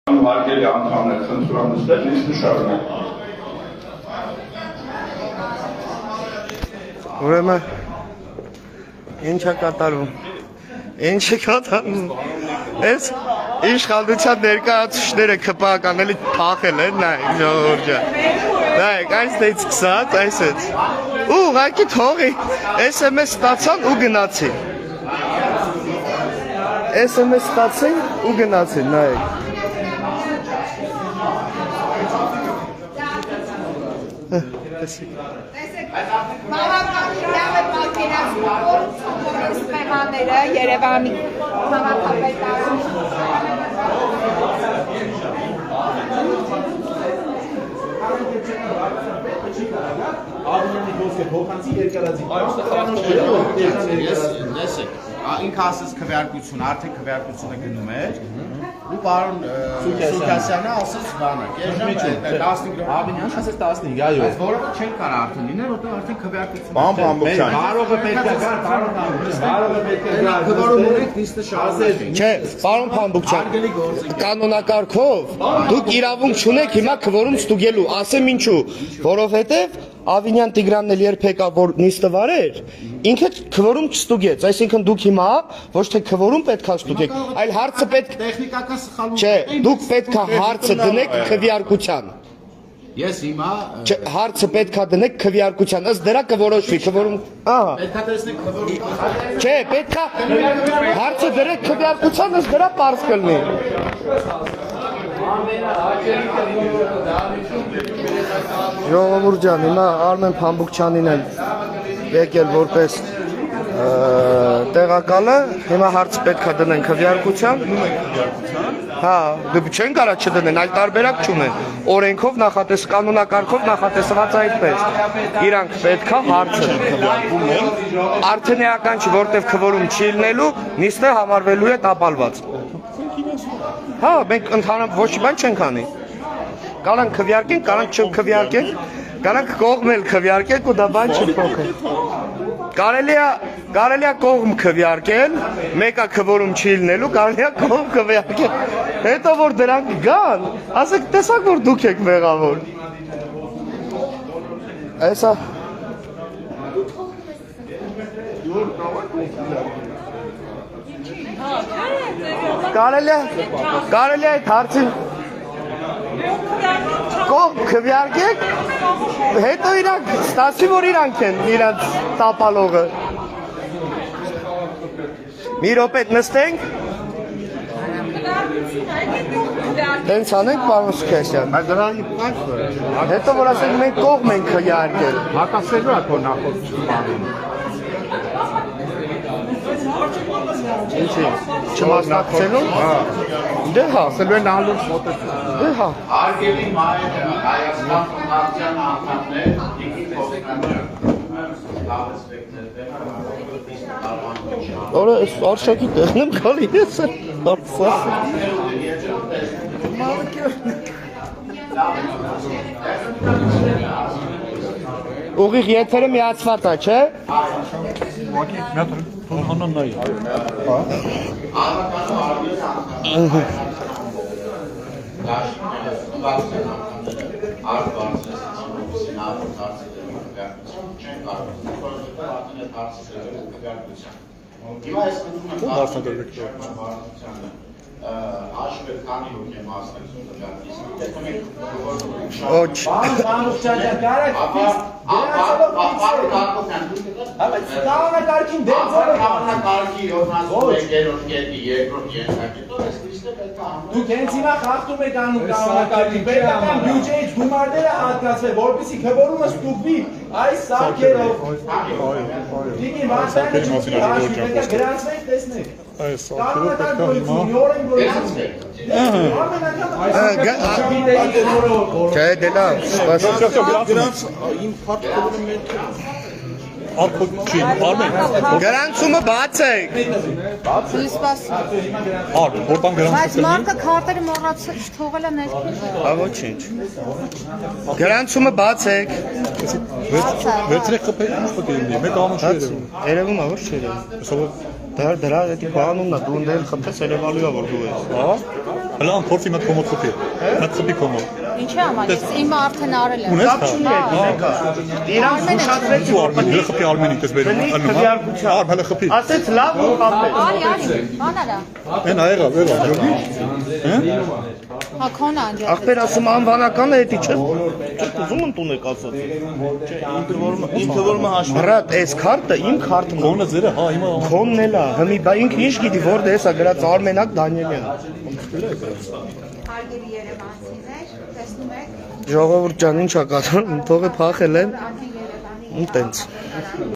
Հարգելի անդամներ, խնդրում եմ նստել, նիստը շարունակ։ Ուրեմն ինչ է կատարվում։ Ինչ է կատարվում։ Այս իշխանության ներկայացուցիչները քպական էլի փախել են, նայեք, ժողովուրդ ջան։ Նայեք, այստեղից սկսած, այսպես։ Ու ուղղակի թողի SMS ստացան ու գնացին։ SMS ստացին ու գնացին, նայեք։ Երևանի ինքը ասես քվեարկություն, արդեն քվեարկությունը գնում էր ու պարոն Սուքասյանը ասեց բանը, Աբինյան ասեց 15, այո։ Բայց որովը չեն կարող արդեն լինել, որտեղ արդեն քվեարկությունը Պարոն Փամբուկյան, Բարովը պետք է գար, պարոն Փամբուկյան։ Չէ, պարոն Փամբուկյան, կանոնակարգով դուք իրավունք չունեք հիմա քվորում ստուգելու, ասեմ ինչու, որովհետև Ավինյան Տիգրանն էլ երբեք որ նիստը վարեր, ինքը քվորում չստուգեց, այսինքն դուք հիմա ոչ թե քվորում պետք է ստուգեք, այլ հարցը պետք տեխնիկական սխալում Չէ, դուք պետք է հարցը դնեք քվեարկության։ Ես հիմա Չէ, հարցը պետք է դնեք քվեարկության, ըստ դրա կորոշվի քվորում, ահա։ պետք է տեսնեք քվորում Չէ, պետք է հարցը դրեք քվեարկության, ըստ դրա պարզ կլինի։ Ժողովուրդ ջան, հիմա Արմեն Փամբուկյանին են եկել որպես տեղակալը, հիմա հարցը պետք է դնեն քվեարկության։ Հա, դուք չեն կարող չդնեն, այլ տարբերակ չունեն։ Օրենքով նախատես, կանոնակարգով նախատեսված այդպես։ Իրանք պետք է հարցը քվեարկում են։ Արդեն էական չի, որտեղ քվորում չի լինելու, նիստը համարվելու է տապալված։ Հա, մենք ընդհանրապես ոչ մի բան չենք անի։ Կարանք քվեարկենք, կարանք չքվեարկենք, կարանք կողմել քվեարկենք ու դա բան չի փոխել։ Կարելի է կողմ քվեարկել, մեկը քվորում չի լինելու, կարելի է կողմ քվեարկել։ Հետո որ դրանք գան, ասեք տեսակ որ դուք եք մեղավոր։ Այսա Կարելի է այդ հարցին կողմ քվեարկեք, հետո իրանք ստացի որ իրանք են իրանք տապալողը։ Մի րոպե նստենք։ Տենց անենք պարոն Սուքասյան։ Հետո որ ասենք մենք կողմ ենք քվեարկել։ հակասելու է քո նախորդ բանին։ Ինչի՞, չմասնակցելու։ Դե հա, Ասելու են ալուր մոտեցում։ դե հա։ Հարգելի մայր Հայաստան ֆոնդացիան անդամներ, Նիկիտ Հովհաննիսյան, Օրը արշակի տեղն եմ գալի ես Ուղիղ եթերը միացված է, չէ։ Հիմա ես կնդում եմ Աշվեր քանի հոգ եմ մասնակցում դրան, իսկ Կանոնակարգին դեպքերը կանոնակարգի 73-րդ կետի երկրորդ ենթակետով այս լիստը պետք է Դուք հենց հիմա խախտում եք կանոնակարգին, պետական բյուջեից գումարները հատկացվել, որպեսզի քվորումը ստուգվի այս սարքերով։ Դիգի մասնակցի չուտի հաշվի, պետք է գրանցվեք տեսնեք։ Այս սարքերով պետք է հիմա Չէ, դե լավ, Գրանց իմ քարտը Արմեն, Գրանցումը բացեք։ որտան գրանց Բայց մարդը քարտերը մոռացել թողել է ներքին։ Հա ոչինչ։ Գրանցումը բացեք։ Վերցրեք խփեք, ինչ պետք է լինի, մեկ անուն չի երևում։ Երևում է, ոչ չի երևում։ Դրա էդի բանումն է, դու ընդել խփես երևալու է որ դու ես, հա։ Հələ ան փորձի մտ կոմոդ խփի։ Մտ խփի կոմոդ։ Ինչի համար ես իմը արդեն արել եմ։ Ունես Կապ չունի դեկա։ Իրան զուշացրեցի որ Արմենի խփի Արմենի դες բերում Բնի անում։ քվեարկության։ Արմ հələ խփի։ Ասեց լավ ու կապեց։ Արի, բանարա։ Են այղա, վերա, ջորնի։ Հա քոնը անջատ։ Ախպեր ասում անվանական է էդի չէ։ Չէ, ուզում ընտուն եք ասած։ Ինքը որ մը հաշվի։ Բրատ, այս քարտը իմ քարտն է։ Կոնը ձերը, հա, հիմա Քոնն էլ է, հմի բա ինքը ինչ գիտի որտե էսա գրած Արմենակ Դանիելյան։ Հարգելի երևանցիներ, տեսնում եք, Ժողովուրդ ջան, ի՞նչ է կատարում, թողը փախել են։ արդեն Երևանի Ու տենց։